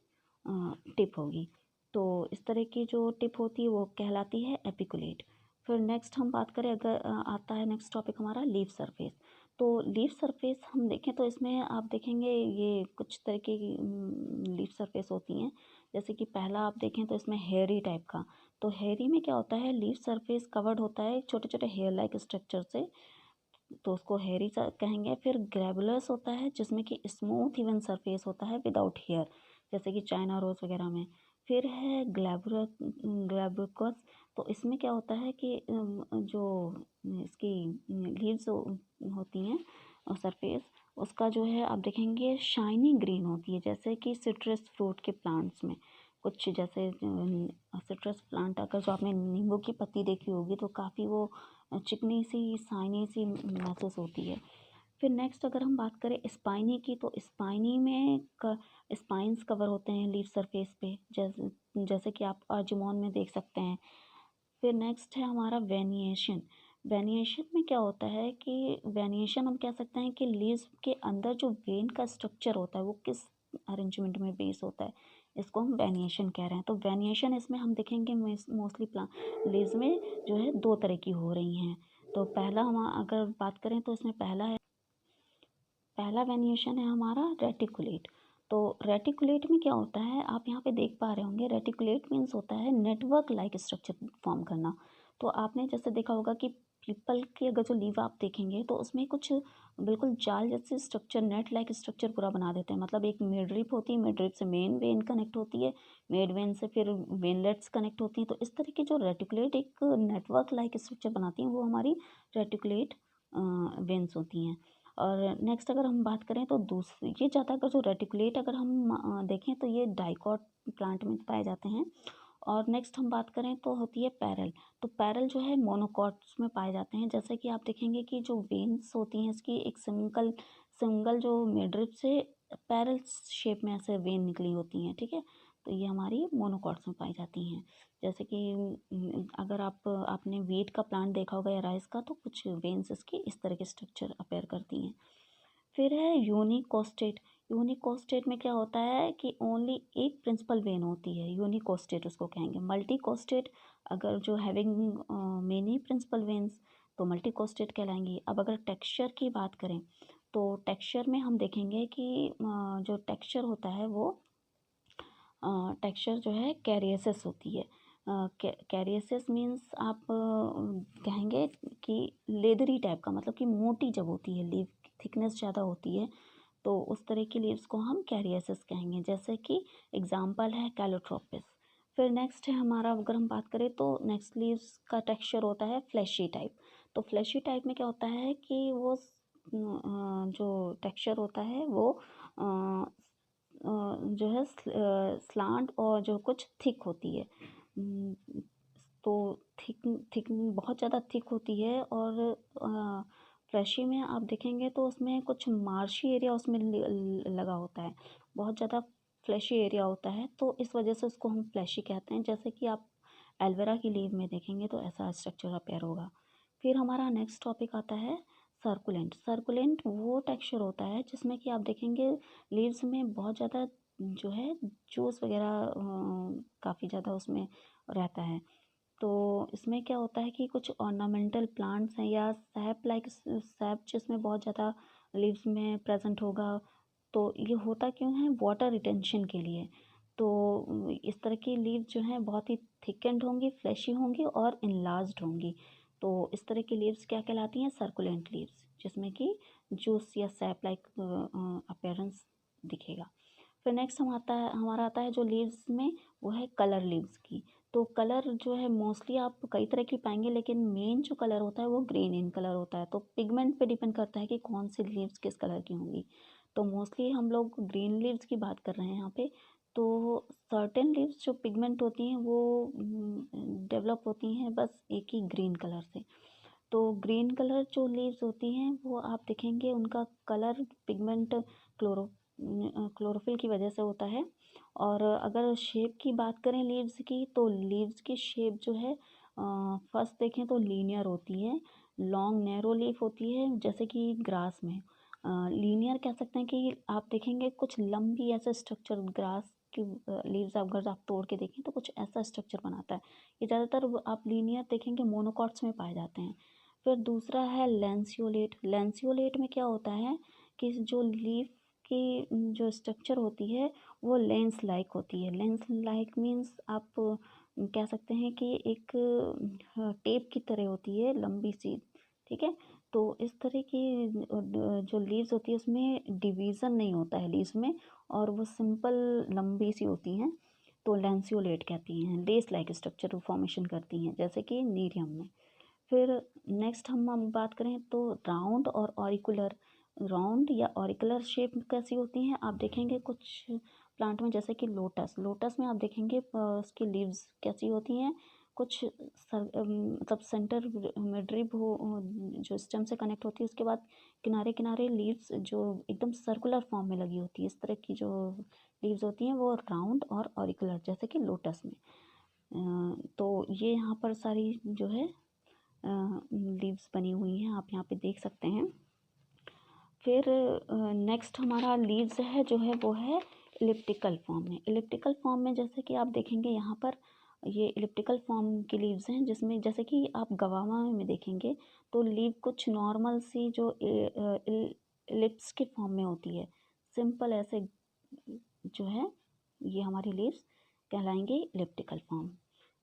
A: टिप होगी। तो इस तरह की जो टिप होती है वो कहलाती है एपिकुलेट। फिर नेक्स्ट हम बात करें, अगर आता है नेक्स्ट टॉपिक हमारा लीफ सरफेस। तो लीफ सरफेस हम देखें तो इसमें आप देखेंगे ये कुछ तरह की लीफ सरफेस होती हैं। जैसे कि पहला आप देखें तो इसमें हेयरी टाइप का। तो हेयरी में क्या होता है, लीफ सरफेस कवर्ड होता है छोटे छोटे हेयर लाइक स्ट्रक्चर से, तो उसको हेयरी कहेंगे। फिर ग्रेबुलस होता है जिसमें कि स्मूथ इवन सरफेस होता है विदाउट हेयर, जैसे कि चाइना रोज वगैरह में। फिर है ग्लैब्रुकस। तो इसमें क्या होता है कि जो इसकी लीव्स होती हैं सरफेस उसका जो है आप देखेंगे शाइनी ग्रीन होती है, जैसे कि सिट्रस फ्रूट के प्लांट्स में कुछ, जैसे सिट्रस प्लांट अगर जो आपने नींबू की पत्ती देखी होगी तो काफ़ी वो चिकनी सी शाइनी सी महसूस होती है। फिर नेक्स्ट अगर हम बात करें स्पाइनी की, तो स्पाइनी में स्पाइंस कवर होते हैं लीफ सरफेस पे, जैसे कि आप अर्जुमोन में देख सकते हैं। फिर नेक्स्ट है हमारा वेनिएशन। वेनिएशन में क्या होता है कि वेनिएशन हम कह सकते हैं कि लीव्स के अंदर जो वेन का स्ट्रक्चर होता है वो किस अरेंजमेंट में बेस होता है, इसको हम वेनिएशन कह रहे हैं। तो वेनिएशन इसमें हम देखेंगे मोस्टली लीव्स में जो है दो तरह की हो रही हैं। तो पहला हम अगर बात करें तो इसमें पहला वेनिएशन है हमारा रेटिकुलेट। तो रेटिकुलेट में क्या होता है, आप यहाँ पे देख पा रहे होंगे, रेटिकुलेट मीन्स होता है नेटवर्क लाइक स्ट्रक्चर फॉर्म करना। तो आपने जैसे देखा होगा कि पीपल की अगर जो लीव आप देखेंगे तो उसमें कुछ बिल्कुल जाल जैसे स्ट्रक्चर, नेट लाइक स्ट्रक्चर पूरा बना देते हैं। मतलब एक मिडरिप होती है, मिडरिप से मेन वेन कनेक्ट होती है, मेड वेन से फिर वेनलेट्स कनेक्ट होती हैं। तो इस तरह की जो रेटिकुलेट एक नेटवर्क लाइक स्ट्रक्चर बनाती हैं वो हमारी रेटिकुलेट वेन्स होती हैं। और नेक्स्ट अगर हम बात करें तो दूसरी, ये ज़्यादातर जो रेटिकुलेट अगर हम देखें तो ये डाइकॉट प्लांट में पाए जाते हैं। और नेक्स्ट हम बात करें तो होती है पैरल। तो पैरल जो है मोनोकॉट्स में पाए जाते हैं, जैसे कि आप देखेंगे कि जो वेन्स होती हैं इसकी एक सिंगल सिंगल जो मिडरिप से पैरल शेप में ऐसे वेन निकली होती हैं, ठीक है। तो ये हमारी मोनोकॉट्स में पाई जाती हैं। जैसे कि अगर आपने वीट का प्लांट देखा होगा या राइस का, तो कुछ वेन्स इसकी इस तरह के स्ट्रक्चर अपेयर करती हैं। फिर है यूनिकोस्टेट। यूनिकोस्टेट में क्या होता है कि ओनली एक प्रिंसिपल वेन होती है, यूनिकोस्टेट उसको कहेंगे। मल्टीकोस्टेट अगर जो हैविंग मेनी प्रिंसिपल वेन्स तो मल्टीकोस्टेट कहलाएंगी। अब अगर टेक्सचर की बात करें तो टेक्सचर में हम देखेंगे कि जो टेक्सचर होता है वो टेक्सचर जो है कैरियसिस होती है। कैरियसिस मीन्स आप कहेंगे कि लेदरी टाइप का, मतलब कि मोटी जब होती है लीव, थिकनेस ज़्यादा होती है, तो उस तरह की लीव्स को हम कैरियसिस कहेंगे, जैसे कि एग्जाम्पल है कैलोट्रोपिस। फिर नेक्स्ट है हमारा, अगर हम बात करें तो नेक्स्ट लीव्स का टेक्सचर होता है फ्लैशी टाइप। तो फ्लैशी टाइप में क्या होता है कि वो जो टेक्सचर होता है वो जो है स्लांट और जो कुछ थिक होती है। उम, तो थिक थिक बहुत ज़्यादा थिक होती है। और फ्लैशी में आप देखेंगे तो उसमें कुछ मार्शी एरिया उसमें लगा होता है, बहुत ज़्यादा फ्लैशी एरिया होता है, तो इस वजह से उसको हम फ्लैशी कहते हैं। जैसे कि आप एलोवेरा की लीव में देखेंगे तो ऐसा स्ट्रक्चर अपेयर होगा। फिर हमारा नेक्स्ट टॉपिक आता है सर्कुलेंट। सर्कुलेंट वो टेक्सचर होता है जिसमें कि आप देखेंगे लीव्स में बहुत ज़्यादा जो है जूस वगैरह काफ़ी ज़्यादा उसमें रहता है। तो इसमें क्या होता है कि कुछ ऑर्नामेंटल प्लांट्स हैं या सैप लाइक सैप जिसमें बहुत ज़्यादा लीव्स में प्रेजेंट होगा। तो ये होता क्यों है, वाटर रिटेंशन के लिए। तो इस तरह की लीव जो हैं बहुत ही थिकेंड होंगी, फ्लैशी होंगी और इनलार्ज्ड होंगी। तो इस तरह की लीव्स क्या कहलाती हैं, सर्कुलेंट लीव्स, जिसमें कि जूस या सैप लाइक अपीयरेंस दिखेगा। फिर नेक्स्ट हमारा आता है जो लीव्स में, वो है कलर लीव्स की। तो कलर जो है मोस्टली आप कई तरह की पाएंगे, लेकिन मेन जो कलर होता है वो ग्रीन इन कलर होता है। तो पिगमेंट पे डिपेंड करता है कि कौन सी लीव्स किस कलर की होंगी। तो मोस्टली हम लोग ग्रीन लीव्स की बात कर रहे हैं यहाँ पे। तो सर्टेन लीव्स जो पिगमेंट होती हैं वो डेवलप होती हैं बस एक ही ग्रीन कलर से। तो ग्रीन कलर जो लीव्स होती हैं वो आप देखेंगे उनका कलर पिगमेंट क्लोरोफिल की वजह से होता है। और अगर शेप की बात करें लीव्स की, तो लीव्स की शेप जो है फर्स्ट देखें तो लीनियर होती है, लॉन्ग नैरो लीफ होती है जैसे कि ग्रास में। लीनियर कह सकते हैं कि आप देखेंगे कुछ लंबी ऐसा स्ट्रक्चर ग्रास की लीव्स अगर आप तोड़ के देखें तो कुछ ऐसा स्ट्रक्चर बनाता है। ये ज़्यादातर आप लीनियर देखेंगे मोनोकॉट्स में पाए जाते हैं। फिर दूसरा है लैंसियोलेट। लैंसियोलेट में क्या होता है कि जो लीफ की जो स्ट्रक्चर होती है वो लेंस लाइक होती है। लेंस लाइक मीन्स आप कह सकते हैं कि एक टेप की तरह होती है, लंबी सी। ठीक है। तो इस तरह की जो लीव्स होती है उसमें डिवीज़न नहीं होता है लीव्स में, और वो सिंपल लंबी सी होती हैं। तो लैंसियोलेट कहती हैं, लेस लाइक स्ट्रक्चर फॉर्मेशन करती हैं जैसे कि नीरियम में। फिर नेक्स्ट हम बात करें तो राउंड और ऑरिकुलर। राउंड या ऑरिकुलर शेप कैसी होती हैं आप देखेंगे कुछ प्लांट में, जैसे कि लोटस। लोटस में आप देखेंगे उसकी लीव्स कैसी होती हैं, कुछ मतलब सेंटर में ड्रिप हो जो स्टेम से कनेक्ट होती है, उसके बाद किनारे किनारे लीव्स जो एकदम सर्कुलर फॉर्म में लगी होती है। इस तरह की जो लीव्स होती हैं वो राउंड और ऑरिकुलर जैसे कि लोटस में। तो ये यहाँ पर सारी जो है लीव्स बनी हुई हैं, आप यहाँ पे देख सकते हैं। फिर नेक्स्ट हमारा लीव्स है जो है वो है इलिप्टिकल फॉर्म में। इलिप्टिकल फॉर्म में जैसे कि आप देखेंगे यहाँ पर ये इलिप्टिकल फॉर्म की लीव्स हैं, जिसमें जैसे कि आप गवावा में देखेंगे तो लीव कुछ नॉर्मल सी जो इलिप्स के फॉर्म में होती है, सिंपल ऐसे जो है ये हमारी लीव्स कहलाएंगी इलिप्टिकल फॉर्म।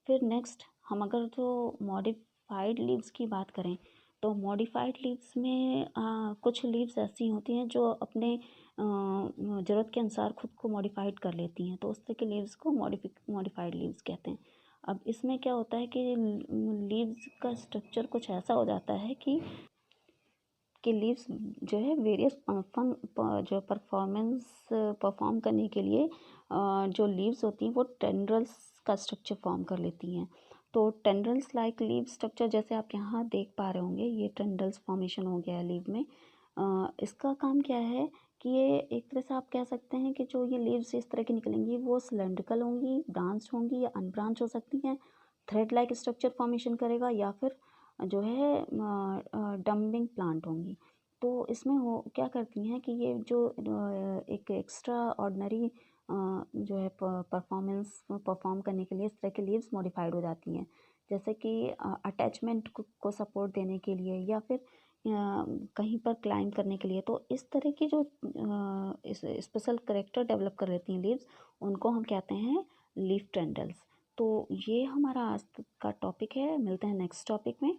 A: फिर नेक्स्ट हम अगर जो मॉडिफाइड लीव्स की बात करें तो मॉडिफाइड लीव्स में कुछ लीव्स ऐसी होती हैं जो अपने ज़रूरत के अनुसार खुद को मॉडिफाइड कर लेती हैं, तो उस तरह के लीव्स को मॉडिफाइड लीव्स कहते हैं। अब इसमें क्या होता है कि लीव्स का स्ट्रक्चर कुछ ऐसा हो जाता है कि लीव्स जो है वेरियस फंक्शन जो परफॉर्म करने के लिए जो लीव्स होती हैं वो टेंड्रल्स का स्ट्रक्चर फॉर्म कर लेती हैं। तो टेंड्रल्स लाइक लीव स्ट्रक्चर जैसे आप यहाँ देख पा रहे होंगे, ये टेंड्रल्स फॉर्मेशन हो गया है लीव में। इसका काम क्या है कि ये एक तरह से आप कह सकते हैं कि जो ये लीव्स इस तरह की निकलेंगी वो सिलेंड्रिकल होंगी, ब्रांच होंगी या अनब्रांच हो सकती हैं। थ्रेड लाइक स्ट्रक्चर फॉर्मेशन करेगा या फिर जो है डम्बिंग प्लांट होंगी। तो इसमें हो क्या करती हैं कि ये जो एक एक्स्ट्रा ऑर्डिनरी जो है परफॉर्मेंस परफॉर्म करने के लिए इस तरह की लीव्स मॉडिफाइड हो जाती हैं, जैसे कि अटैचमेंट को सपोर्ट देने के लिए या फिर कहीं पर क्लाइंब करने के लिए। तो इस तरह की जो स्पेशल करेक्टर डेवलप कर लेती हैं लीव्स, उनको हम कहते हैं लीफ टेंडल्स। तो ये हमारा आज का टॉपिक है, मिलते हैं नेक्स्ट टॉपिक में।